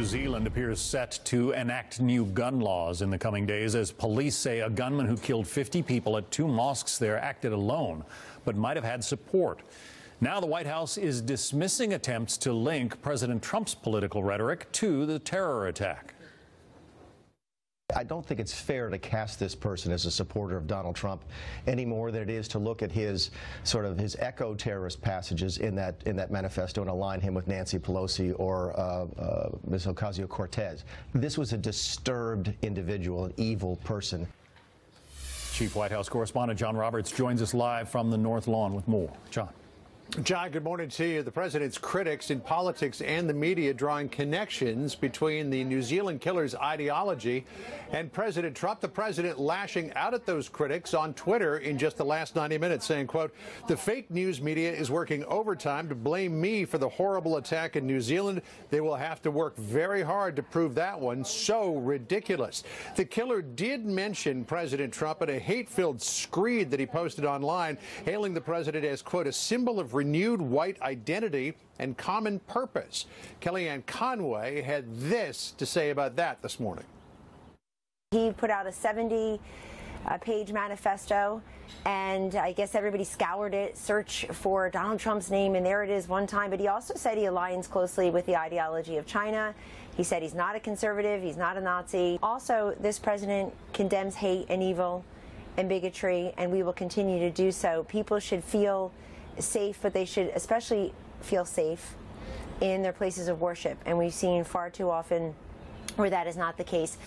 New Zealand appears set to enact new gun laws in the coming days as police say a gunman who killed 50 people at 2 mosques there acted alone, but might have had support. Now the White House is dismissing attempts to link President Trump's political rhetoric to the terror attack. I don't think it's fair to cast this person as a supporter of Donald Trump any more than it is to look at his his eco-terrorist passages in that manifesto and align him with Nancy Pelosi or Ms. Ocasio-Cortez. This was a disturbed individual, an evil person. Chief White House correspondent John Roberts joins us live from the North Lawn with more. John. John, good morning to you. The president's critics in politics and the media drawing connections between the New Zealand killer's ideology and President Trump. The president lashing out at those critics on Twitter in just the last 90 minutes, saying, quote, "The fake news media is working overtime to blame me for the horrible attack in New Zealand. They will have to work very hard to prove that one. So ridiculous." The killer did mention President Trump in a hate-filled screed that he posted online, hailing the president as, quote, "a symbol of renewed white identity and common purpose." Kellyanne Conway had this to say about that this morning. He put out a 70-page manifesto, and I guess everybody scoured it, searched for Donald Trump's name, and there it is one time. But he also said he aligns closely with the ideology of China. He said he's not a conservative, he's not a Nazi. Also, this president condemns hate and evil and bigotry, and we will continue to do so. People should feel safe, but they should especially feel safe in their places of worship, and we've seen far too often where that is not the case.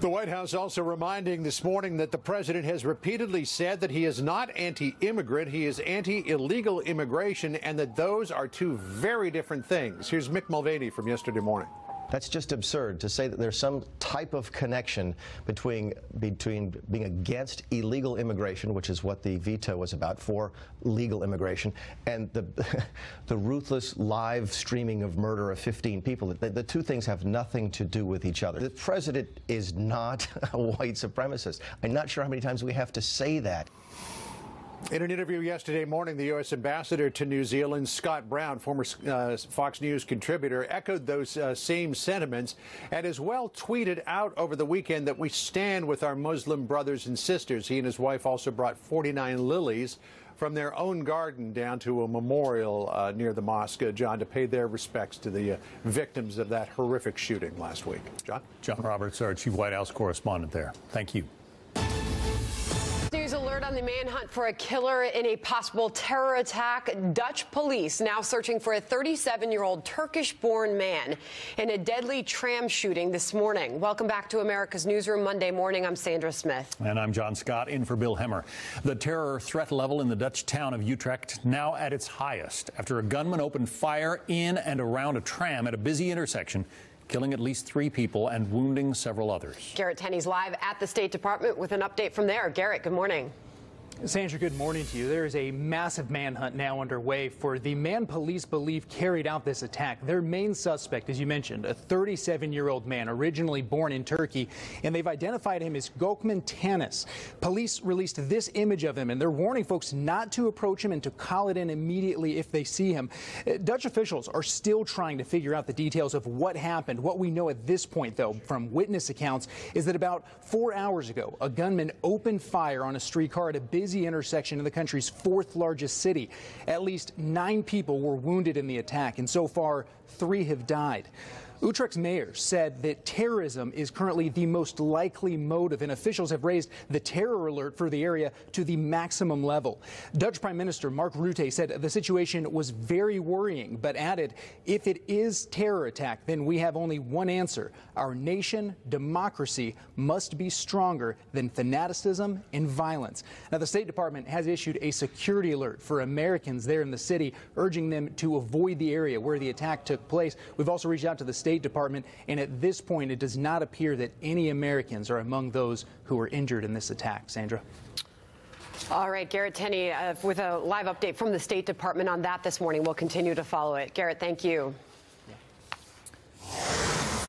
The White House also reminding this morning that the president has repeatedly said that he is not anti-immigrant, he is anti-illegal immigration, and that those are two very different things. Here's Mick Mulvaney from yesterday morning. That's just absurd to say that there's some type of connection between being against illegal immigration, which is what the veto was about, for legal immigration, and the ruthless live streaming of murder of 15 people. The two things have nothing to do with each other. The president is not a white supremacist. I'm not sure how many times we have to say that. In an interview yesterday morning, the U.S. ambassador to New Zealand, Scott Brown, former Fox News contributor, echoed those same sentiments and as well tweeted out over the weekend that we stand with our Muslim brothers and sisters. He and his wife also brought 49 lilies from their own garden down to a memorial near the mosque, John, to pay their respects to the victims of that horrific shooting last week. John? John Roberts, our Chief White House correspondent there. Thank you. News alert on the manhunt for a killer in a possible terror attack. Dutch police now searching for a 37-year-old Turkish-born man in a deadly tram shooting this morning. Welcome back to America's Newsroom Monday morning. I'm Sandra Smith. And I'm John Scott, in for Bill Hemmer. The terror threat level in the Dutch town of Utrecht now at its highest after a gunman opened fire in and around a tram at a busy intersection, killing at least 3 people and wounding several others. Garrett Tenney's live at the State Department with an update from there. Garrett, good morning. Sandra, good morning to you. There is a massive manhunt now underway for the man police believe carried out this attack. Their main suspect, as you mentioned, a 37-year-old man originally born in Turkey, and they've identified him as Gökmen Tanis. Police released this image of him, and they're warning folks not to approach him and to call it in immediately if they see him. Dutch officials are still trying to figure out the details of what happened. What we know at this point, though, from witness accounts, is that about 4 hours ago, a gunman opened fire on a streetcar at a busy intersection in the country's 4th largest city. At least 9 people were wounded in the attack, and so far 3 have died. Utrecht's mayor said that terrorism is currently the most likely motive, and officials have raised the terror alert for the area to the maximum level. Dutch Prime Minister Mark Rutte said the situation was very worrying, but added, if it is terror attack, then we have only one answer. Our nation, democracy, must be stronger than fanaticism and violence. Now, the State Department has issued a security alert for Americans there in the city, urging them to avoid the area where the attack took place. We've also reached out to the State Department, and at this point, it does not appear that any Americans are among those who were injured in this attack. Sandra? All right, Garrett Tenney with a live update from the State Department on that this morning. We'll continue to follow it. Garrett, thank you.